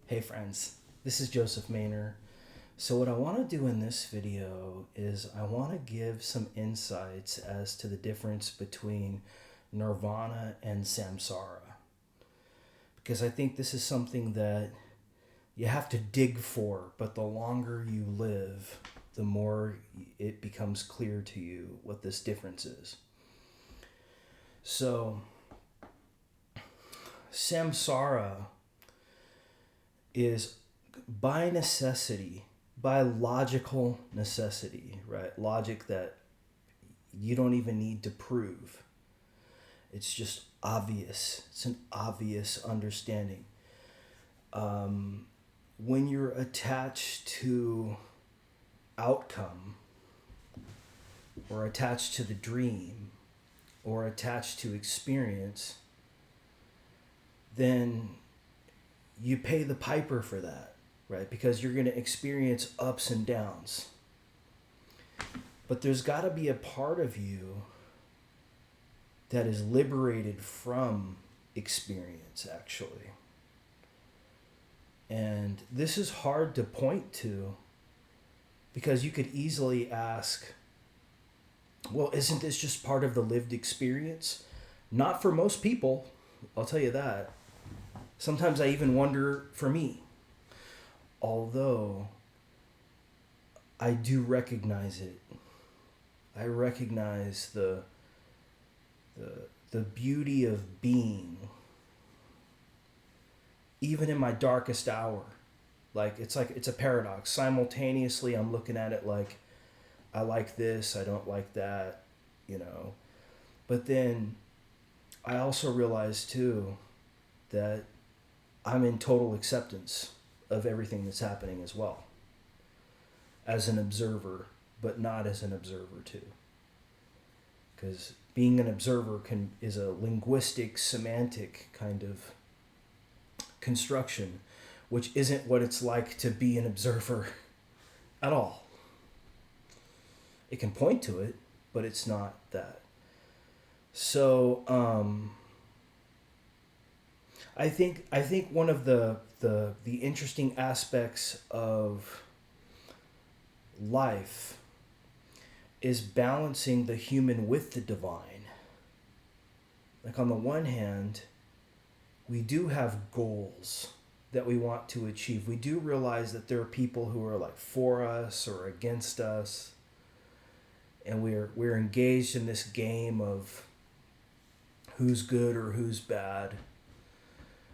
Hey friends, this is Joseph Maynor. So what I want to do in this video is I want to give some insights as to the difference between nirvana and samsara. Because I think this is something that you have to dig for, but the longer you live, the more it becomes clear to you what this difference is. So, samsara is by necessity, by logical necessity, right? Logic that you don't even need to prove. It's just obvious. It's an obvious understanding. When you're attached to outcome, or attached to the dream, or attached to experience, then you pay the piper for that, right? Because you're going to experience ups and downs. But there's got to be a part of you that is liberated from experience, actually. And this is hard to point to because you could easily ask, well, isn't this just part of the lived experience? Not for most people, I'll tell you that. Sometimes I even wonder for me. Although I do recognize it. I recognize the beauty of being even in my darkest hour. Like it's a paradox. Simultaneously I'm looking at it like I like this, I don't like that, you know. But then I also realize too that I'm in total acceptance of everything that's happening as well. As an observer, but not as an observer too. Because being an observer is a linguistic, semantic kind of construction, which isn't what it's like to be an observer at all. It can point to it, but it's not that. So I think one of the interesting aspects of life is balancing the human with the divine. Like on the one hand, we do have goals that we want to achieve. We do realize that there are people who are like for us or against us, and we're engaged in this game of who's good or who's bad,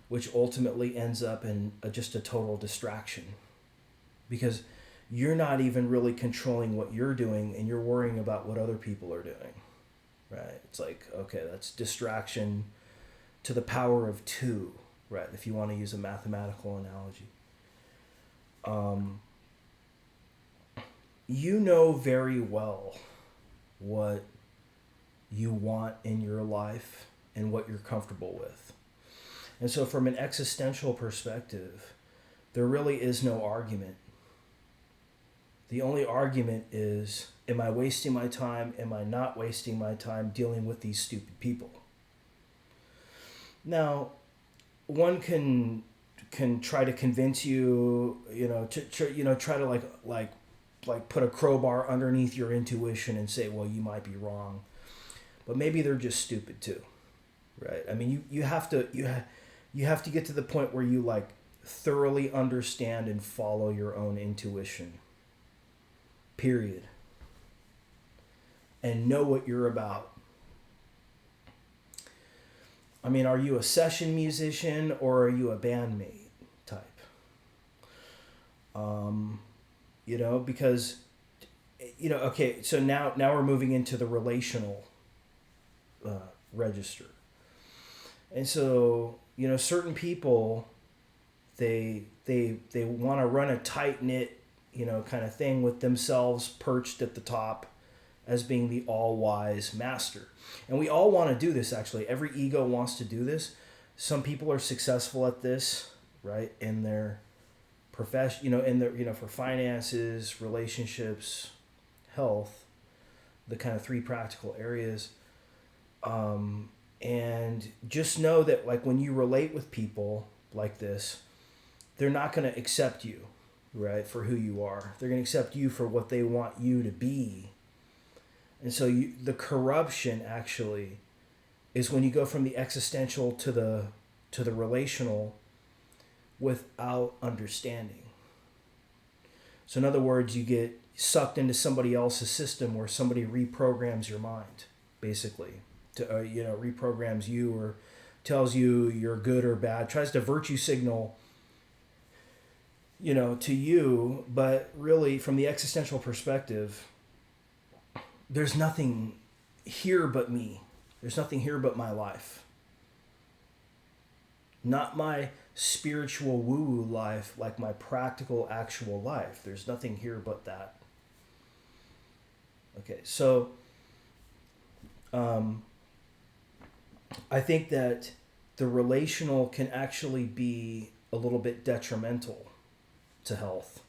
which ultimately ends up in just a total distraction because you're not even really controlling what you're doing and you're worrying about what other people are doing, right? It's like, okay, that's distraction to the power of two, right? If you want to use a mathematical analogy. You know very well what you want in your life and what you're comfortable with. And so from an existential perspective, there really is no argument. The only argument is, am I wasting my time? Am I not wasting my time dealing with these stupid people? Now, one can try to convince you, try to like put a crowbar underneath your intuition and say, well, you might be wrong, but maybe they're just stupid too, right? I mean, you have to get to the point where you like thoroughly understand and follow your own intuition. Period. And know what you're about. I mean, are you a session musician or are you a bandmate type? Because, okay, so now we're moving into the relational register. And so, certain people, they want to run a tight-knit, kind of thing with themselves perched at the top as being the all-wise master. And we all want to do this, actually. Every ego wants to do this. Some people are successful at this, right, in their profession, for finances, relationships, health, the kind of three practical areas. And just know that, like, when you relate with people like this, they're not going to accept you, right, for who you are. They're going to accept you for what they want you to be. And so the corruption actually is when you go from the existential to the relational without understanding. So in other words, you get sucked into somebody else's system where somebody reprograms your mind, basically, to reprograms you or tells you you're good or bad, tries to virtue signal, to you, but really from the existential perspective, there's nothing here but me. There's nothing here but my life. Not my spiritual woo-woo life, like my practical, actual life. There's nothing here but that. Okay, so I think that the relational can actually be a little bit detrimental to health.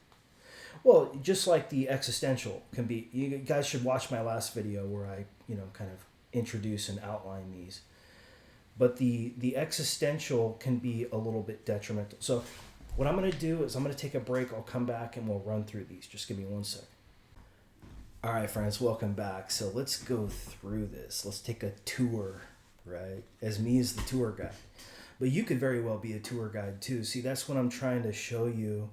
Well, just like the existential can be. You guys should watch my last video where I, kind of introduce and outline these. But the existential can be a little bit detrimental. So what I'm going to do is I'm going to take a break. I'll come back and we'll run through these. Just give me 1 sec. All right, friends, welcome back. So let's go through this. Let's take a tour, right? As me as the tour guide. But you could very well be a tour guide too. See, that's what I'm trying to show you,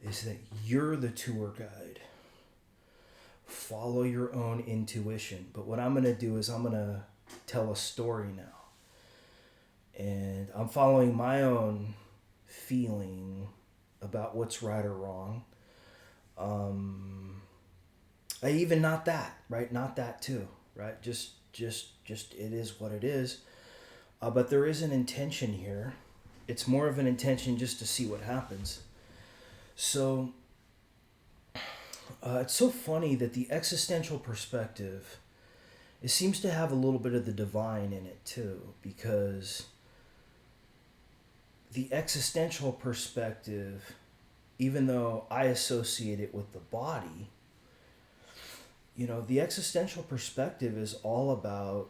is that you're the tour guide. Follow your own intuition. But what I'm going to do is I'm going to tell a story now. And I'm following my own feeling about what's right or wrong. Even not that, right? Not that too, right? Just it is what it is. But there is an intention here. It's more of an intention just to see what happens. So it's so funny that the existential perspective, it seems to have a little bit of the divine in it too, because the existential perspective, even though I associate it with the body, the existential perspective is all about,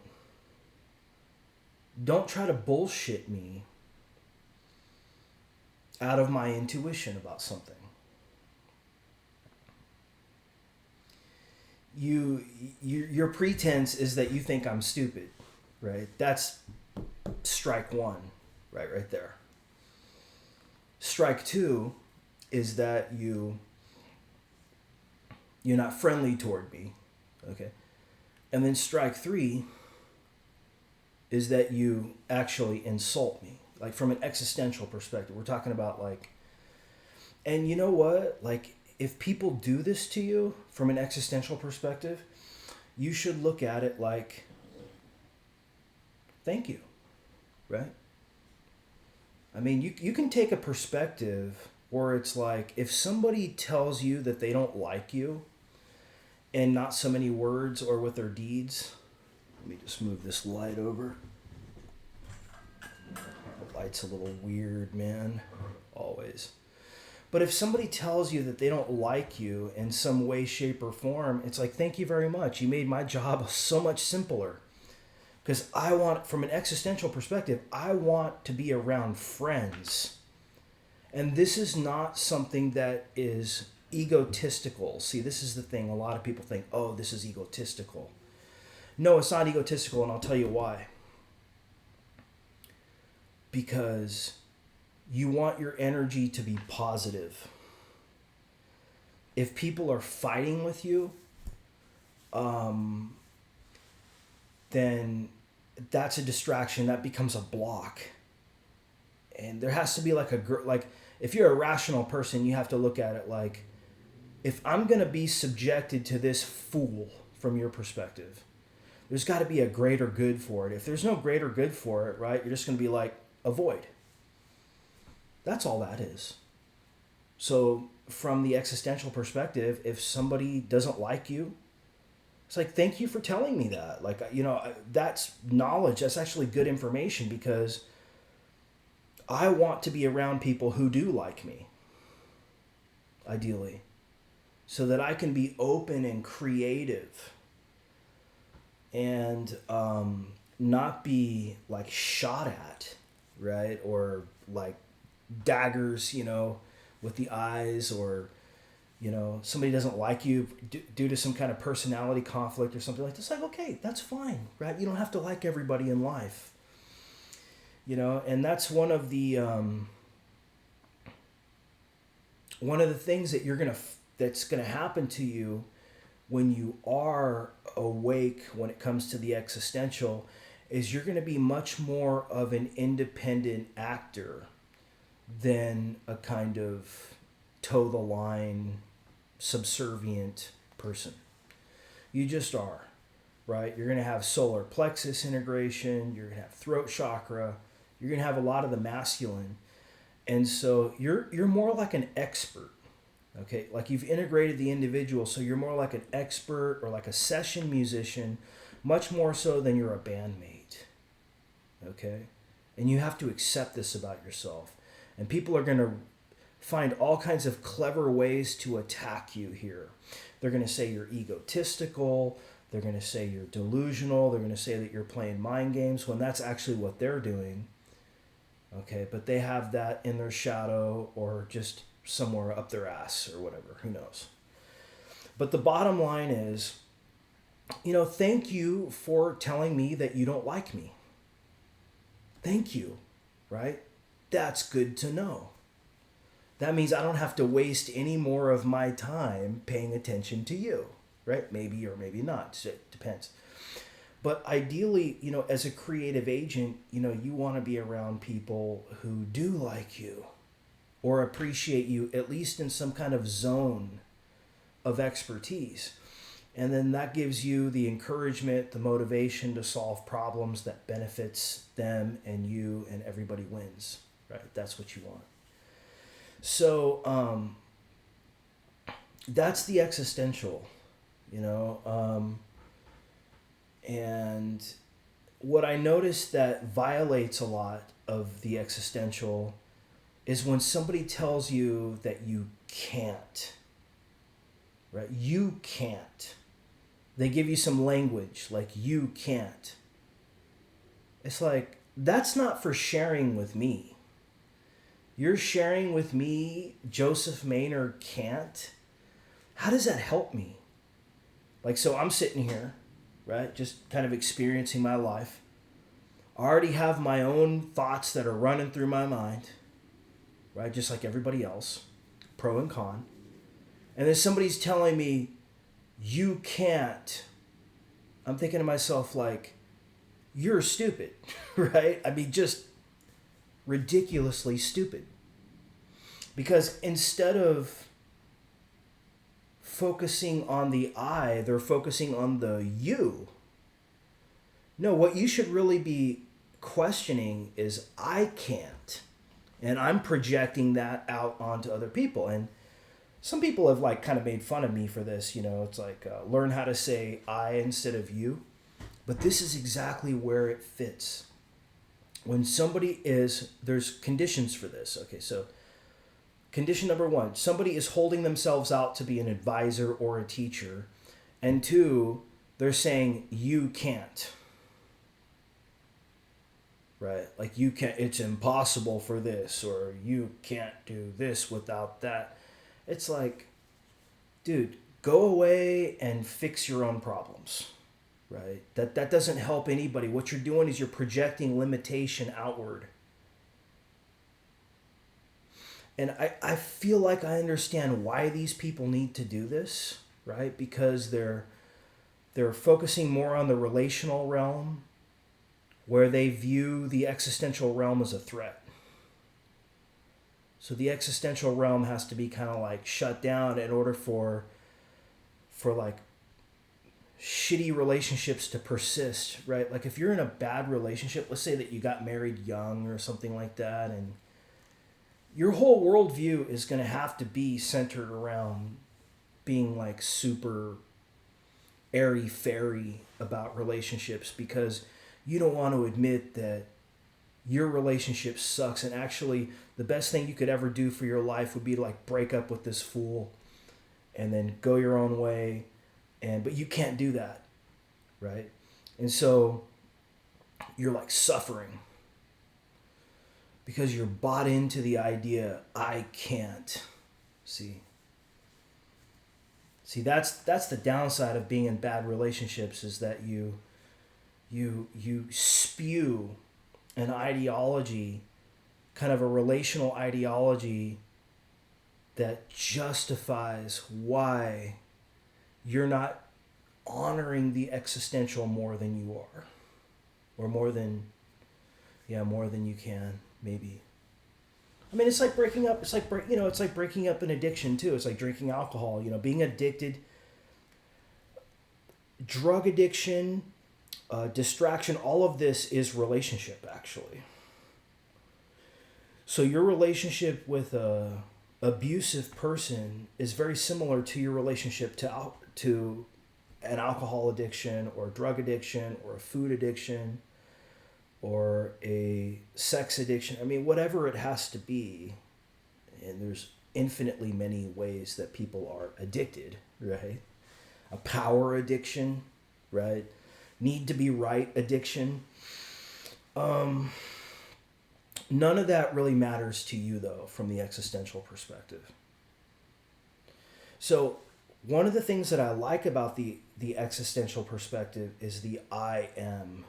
don't try to bullshit me out of my intuition about something. Your pretense is that you think I'm stupid, right? That's strike one, right there. Strike two is that you're not friendly toward me, okay? And then strike three is that you actually insult me, like from an existential perspective. We're talking about and you know what? If people do this to you from an existential perspective, you should look at it like, thank you, right? I mean, you can take a perspective where it's like, if somebody tells you that they don't like you, and not so many words or with their deeds. Let me just move this light over. The light's a little weird, man. Always. But if somebody tells you that they don't like you in some way, shape, or form, it's like, thank you very much. You made my job so much simpler. Because I want, from an existential perspective, I want to be around friends. And this is not something that is egotistical. See, this is the thing. A lot of people think, oh, this is egotistical. No, it's not egotistical, and I'll tell you why. Because you want your energy to be positive. If people are fighting with you, then that's a distraction. That becomes a block. And there has to be if you're a rational person, you have to look at it like, if I'm going to be subjected to this fool from your perspective, there's got to be a greater good for it. If there's no greater good for it, right, you're just going to be like, avoid. That's all that is. So from the existential perspective, if somebody doesn't like you, it's like, thank you for telling me that. That's knowledge. That's actually good information, because I want to be around people who do like me, ideally, so that I can be open and creative and not be shot at, right? Or daggers, with the eyes, or somebody doesn't like you due to some kind of personality conflict or something like this. Like, okay, that's fine, right? You don't have to like everybody in life, and that's one of the things that's gonna happen to you when you are awake when it comes to the existential, is you're going to be much more of an independent actor than a kind of toe the line, subservient person. You just are, right? You're going to have solar plexus integration, you're going to have throat chakra, you're going to have a lot of the masculine. And so you're more like an expert. Okay, like you've integrated the individual, so you're more like an expert or like a session musician, much more so than you're a bandmate. Okay, and you have to accept this about yourself. And people are going to find all kinds of clever ways to attack you here. They're going to say you're egotistical, they're going to say you're delusional, they're going to say that you're playing mind games, when that's actually what they're doing. Okay, but they have that in their shadow or just somewhere up their ass or whatever, who knows. But the bottom line is, thank you for telling me that you don't like me. Thank you, right? That's good to know. That means I don't have to waste any more of my time paying attention to you, right? Maybe or maybe not, it depends. But ideally, as a creative agent, you want to be around people who do like you, or appreciate you, at least in some kind of zone of expertise. And then that gives you the encouragement, the motivation to solve problems that benefits them and you, and everybody wins, right? That's what you want. So that's the existential, and what I noticed that violates a lot of the existential is when somebody tells you that you can't, right? You can't. They give you some language like you can't. It's like, that's not for sharing with me. You're sharing with me Joseph Maynard can't? How does that help me? Like, so I'm sitting here, right? Just kind of experiencing my life. I already have my own thoughts that are running through my mind, right? Just like everybody else, pro and con. And then somebody's telling me, you can't. I'm thinking to myself, like, you're stupid, right? I mean, just ridiculously stupid. Because instead of focusing on the I, they're focusing on the you. No, what you should really be questioning is, I can't. And I'm projecting that out onto other people. And some people have like kind of made fun of me for this. It's like, learn how to say I instead of you. But this is exactly where it fits. When there's conditions for this. Okay, so condition number 1, somebody is holding themselves out to be an advisor or a teacher. And 2, they're saying, you can't. Right? Like, you can't, it's impossible for this, or you can't do this without that. It's like, dude, go away and fix your own problems, right? That doesn't help anybody. What you're doing is you're projecting limitation outward. And I feel like I understand why these people need to do this, right? Because they're focusing more on the relational realm, where they view the existential realm as a threat. So the existential realm has to be kind of like shut down in order for like shitty relationships to persist, right? Like if you're in a bad relationship, let's say that you got married young or something like that, and your whole worldview is going to have to be centered around being like super airy-fairy about relationships, because you don't want to admit that your relationship sucks, and actually the best thing you could ever do for your life would be to like break up with this fool and then go your own way, but you can't do that, right? And so you're like suffering because you're bought into the idea, I can't. See, that's the downside of being in bad relationships, is that you spew an ideology, kind of a relational ideology, that justifies why you're not honoring the existential more than you are, or more than you can, maybe. I mean, it's like breaking up. It's like it's like breaking up an addiction too. It's like drinking alcohol. Being addicted, drug addiction, distraction. All of this is relationship, actually. So your relationship with a abusive person is very similar to your relationship to an alcohol addiction, or drug addiction, or a food addiction, or a sex addiction. I mean, whatever it has to be. And there's infinitely many ways that people are addicted, right? A power addiction, right? Need to be right addiction. None of that really matters to you, though, from the existential perspective. So one of the things that I like about the existential perspective is the I am.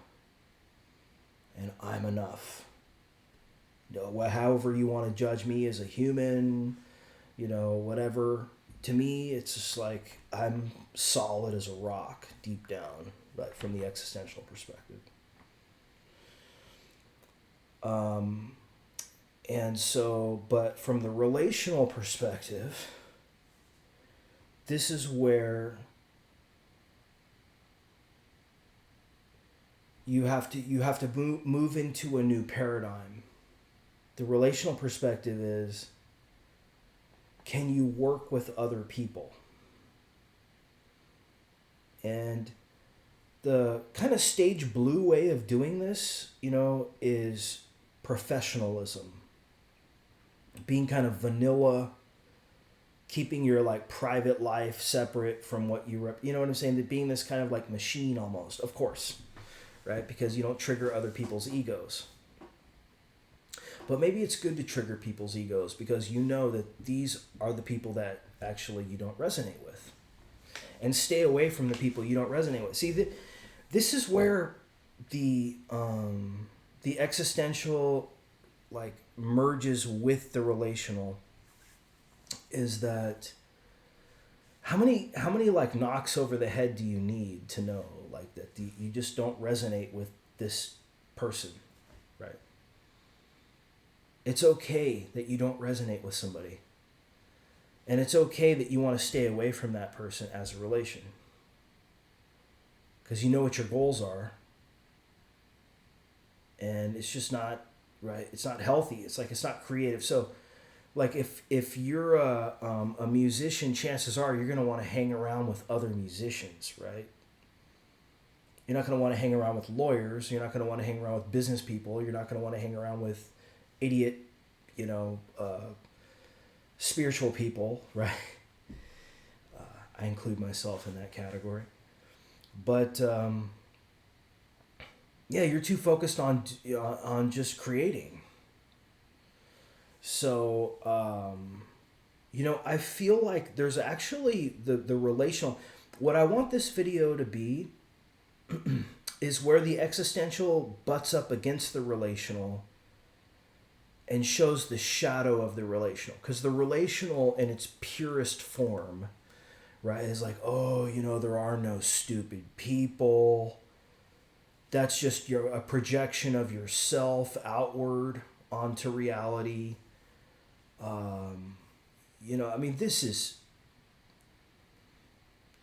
And I'm enough. However you want to judge me as a human, whatever. To me, it's just like I'm solid as a rock deep down, right, from the existential perspective. And so, but from the relational perspective, this is where you have to move into a new paradigm. The relational perspective is, can you work with other people? And the kind of stage blue way of doing this, is professionalism. Being kind of vanilla, keeping your private life separate from what you know what I'm saying? That being this kind of machine almost, of course. Right? Because you don't trigger other people's egos. But maybe it's good to trigger people's egos, because you know that these are the people that actually you don't resonate with. And stay away from the people you don't resonate with. See, this is where the existential merges with the relational, is that how many knocks over the head do you need to know that you just don't resonate with this person, right? It's okay that you don't resonate with somebody. And it's okay that you want to stay away from that person as a relation. Because you know what your goals are. And it's just not, right? It's not healthy. It's not creative. So, if you're a musician, chances are you're going to want to hang around with other musicians, right? You're not going to want to hang around with lawyers. You're not going to want to hang around with business people. You're not going to want to hang around with idiot, spiritual people, right? I include myself in that category. But you're too focused on just creating. So, I feel like there's actually the relational. What I want this video to be is where the existential butts up against the relational and shows the shadow of the relational. Because the relational in its purest form, right, is there are no stupid people. That's just a projection of yourself outward onto reality.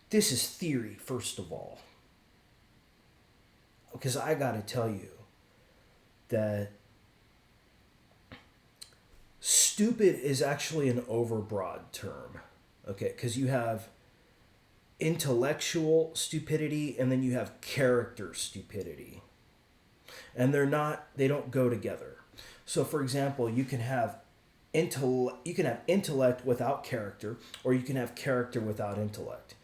This is theory, first of all. Because I got to tell you that stupid is actually an overbroad term. Okay, because you have intellectual stupidity and then you have character stupidity. And they don't go together. So for example, you can have intellect without character, or you can have character without intellect.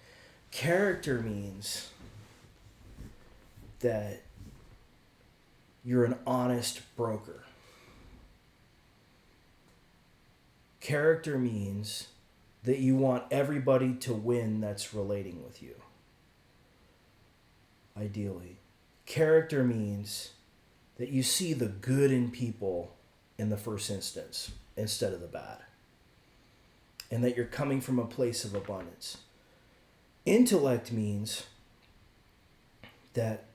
Character means that you're an honest broker. Character means that you want everybody to win that's relating with you. Ideally. Character means that you see the good in people in the first instance instead of the bad. And that you're coming from a place of abundance. Intellect means that,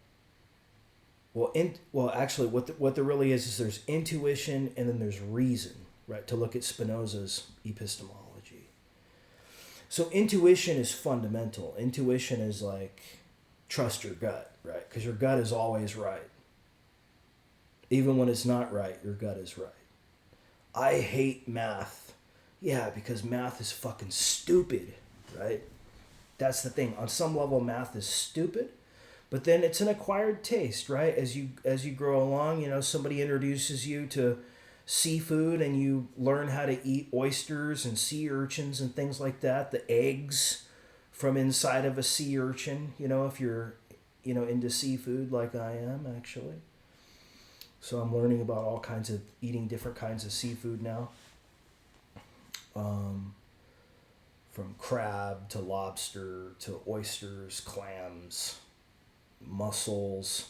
actually, what there really is there's intuition and then there's reason, right? To look at Spinoza's epistemology. So intuition is fundamental. Intuition is like trust your gut, right? Because your gut is always right. Even when it's not right, your gut is right. I hate math. Yeah, because math is fucking stupid, right? That's the thing. On some level, math is stupid, but then it's an acquired taste, right? As you grow along, somebody introduces you to seafood and you learn how to eat oysters and sea urchins and things like that. The eggs from inside of a sea urchin, if you're, into seafood like I am, actually. So I'm learning about eating different kinds of seafood now. From crab to lobster to oysters, clams, mussels,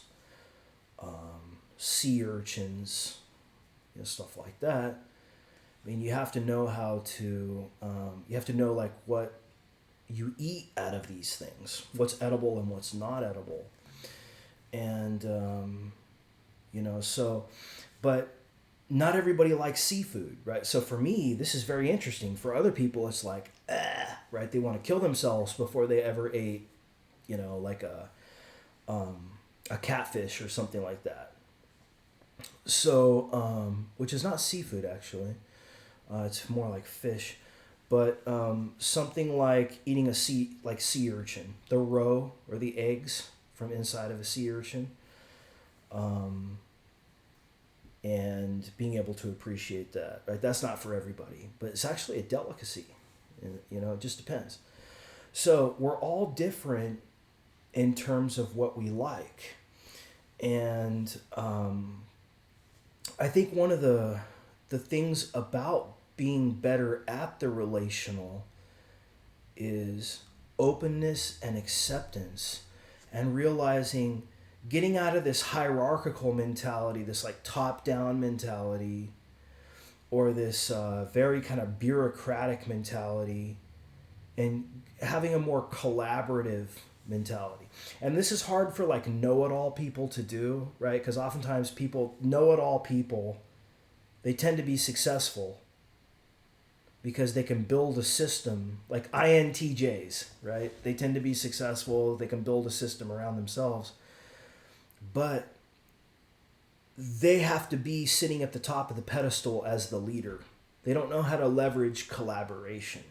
sea urchins, stuff like that. I mean, you have to know like what you eat out of these things, what's edible and what's not edible. And, but not everybody likes seafood, right? So for me, this is very interesting. For other people, it's like, right? They want to kill themselves before they ever ate, like a catfish or something like that. So, which is not seafood actually. It's more like fish. But something like eating sea urchin, the roe or the eggs from inside of a sea urchin. And being able to appreciate that, right? That's not for everybody, but it's actually a delicacy. It just depends. So we're all different in terms of what we like. And I think one of the things about being better at the relational is openness and acceptance and realizing getting out of this hierarchical mentality, this like top-down mentality, or this very kind of bureaucratic mentality, and having a more collaborative mentality. And this is hard for like know-it-all people to do, right? Because oftentimes know-it-all people, they tend to be successful because they can build a system, like INTJs, right? They tend to be successful, they can build a system around themselves. But they have to be sitting at the top of the pedestal as the leader. They don't know how to leverage collaboration.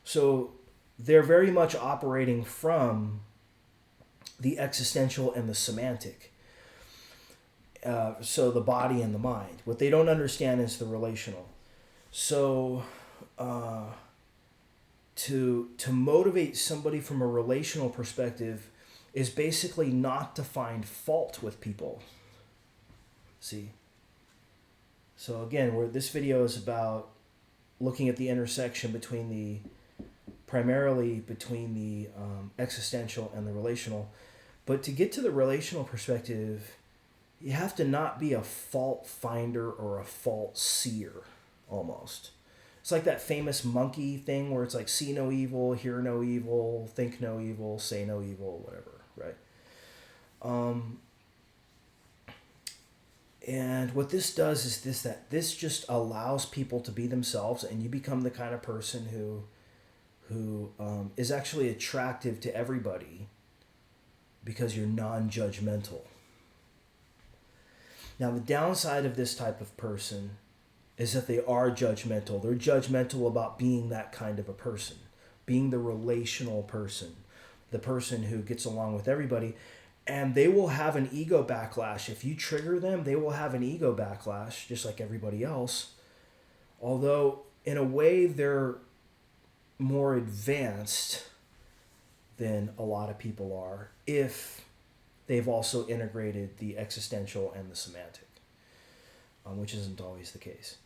So they're very much operating from the existential and the semantic. So the body and the mind. What they don't understand is the relational. So to motivate somebody from a relational perspective is basically not to find fault with people. See? So again, this video is about looking at the intersection primarily between the existential and the relational. But to get to the relational perspective, you have to not be a fault finder or a fault seer, almost. It's like that famous monkey thing where it's like see no evil, hear no evil, think no evil, say no evil, whatever. Right. And what this does is this just allows people to be themselves, and you become the kind of person who is actually attractive to everybody because you're non-judgmental. Now, the downside of this type of person is that they are judgmental. They're judgmental about being that kind of a person, being the relational person, the person who gets along with everybody, and they will have an ego backlash. If you trigger them, they will have an ego backlash, just like everybody else. Although, in a way, they're more advanced than a lot of people are if they've also integrated the existential and the semantic, which isn't always the case.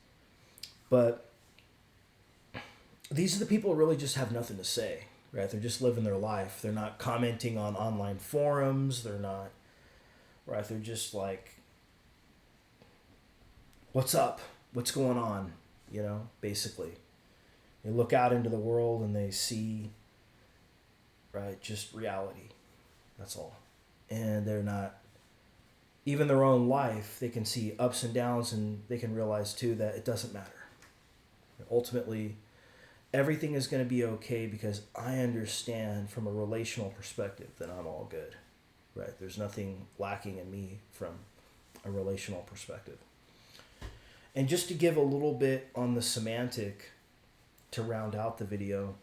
But these are the people who really just have nothing to say, right? They're just living their life. They're not commenting on online forums. They're not, right? They're just like, what's up? What's going on? You know, basically. They look out into the world and they see, right, just reality. That's all. And they're not, even their own life, they can see ups and downs, and they can realize too that it doesn't matter. Ultimately, everything is going to be okay because I understand from a relational perspective that I'm all good, right? There's nothing lacking in me from a relational perspective. And just to give a little bit on the semantic to round out the video,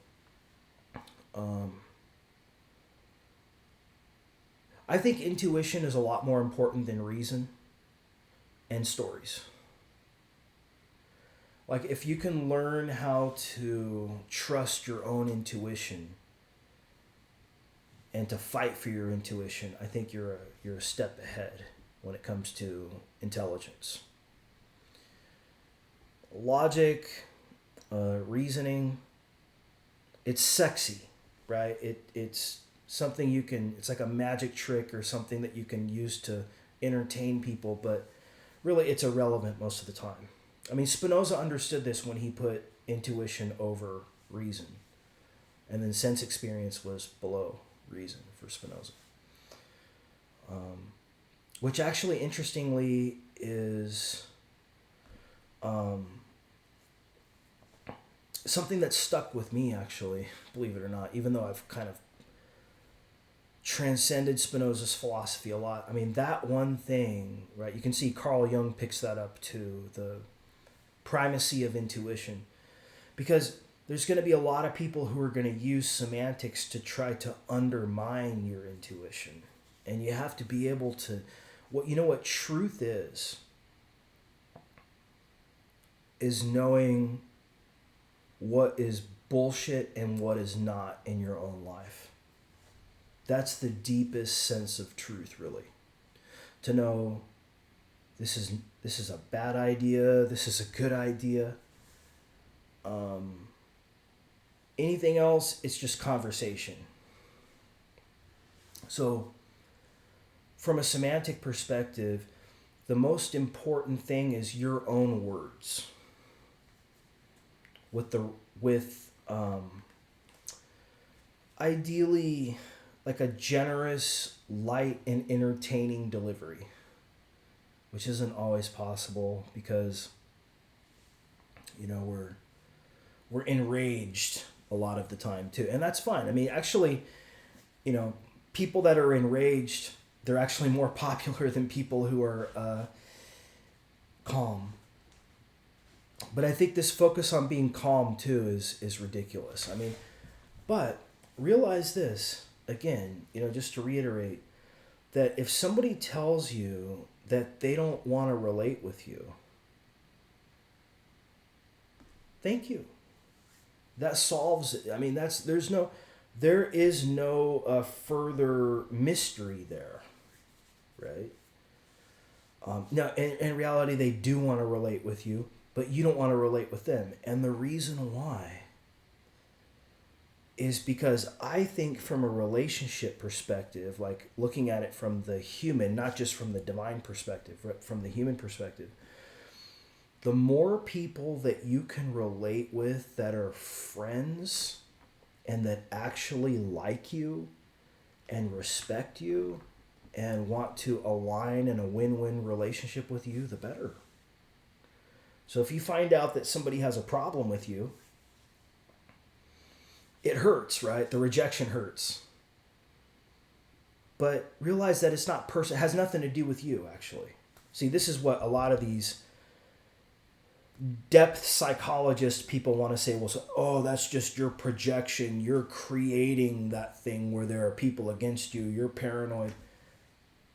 I think intuition is a lot more important than reason and stories. Like, if you can learn how to trust your own intuition and to fight for your intuition, I think you're a step ahead when it comes to intelligence. Logic, reasoning, it's sexy, right? It's something you can, it's like a magic trick or something that you can use to entertain people, but really it's irrelevant most of the time. I mean, Spinoza understood this when he put intuition over reason. And then sense experience was below reason for Spinoza. Which actually, interestingly, is something that stuck with me, actually, believe it or not, even though I've kind of transcended Spinoza's philosophy a lot. I mean, that one thing, right? You can see Carl Jung picks that up too, the primacy of intuition. Because there's going to be a lot of people who are going to use semantics to try to undermine your intuition. And you have to be able to, what truth is knowing what is bullshit and what is not in your own life. That's the deepest sense of truth, really. To know this is a bad idea, this is a good idea. Anything else, it's just conversation. So, from a semantic perspective, the most important thing is your own words. With ideally like a generous, light, and entertaining delivery, which isn't always possible because we're enraged a lot of the time too, and that's fine. I mean, actually, people that are enraged, they're actually more popular than people who are calm. But I think this focus on being calm too is ridiculous. I mean, but realize this again, just to reiterate, that if somebody tells you that they don't want to relate with you, thank you. That solves it. I mean, there is no further mystery there, right? Now, in reality, they do want to relate with you, but you don't want to relate with them. And the reason why is because I think from a relationship perspective, like looking at it from the human, not just from the divine perspective, but from the human perspective, the more people that you can relate with that are friends and that actually like you and respect you and want to align in a win-win relationship with you, the better. So if you find out that somebody has a problem with you, it hurts, right? The rejection hurts. But realize that it's not it has nothing to do with you, actually. See, this is what a lot of these depth psychologist people want to say, well, that's just your projection. You're creating that thing where there are people against you. You're paranoid.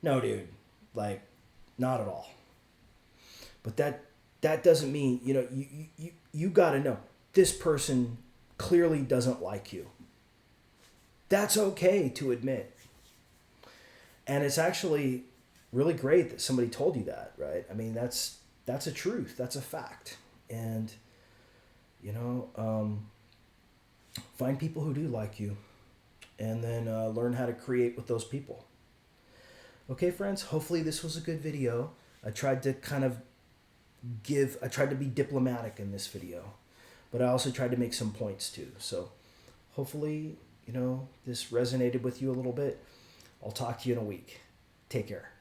No, dude. Like, not at all. But that doesn't mean, you got to know this person clearly doesn't like you. That's okay to admit. And it's actually really great that somebody told you that, right? I mean, that's a truth. That's a fact. And, find people who do like you, and then learn how to create with those people. Okay, friends, hopefully this was a good video. I tried to be diplomatic in this video, but I also tried to make some points too. So hopefully, this resonated with you a little bit. I'll talk to you in a week. Take care.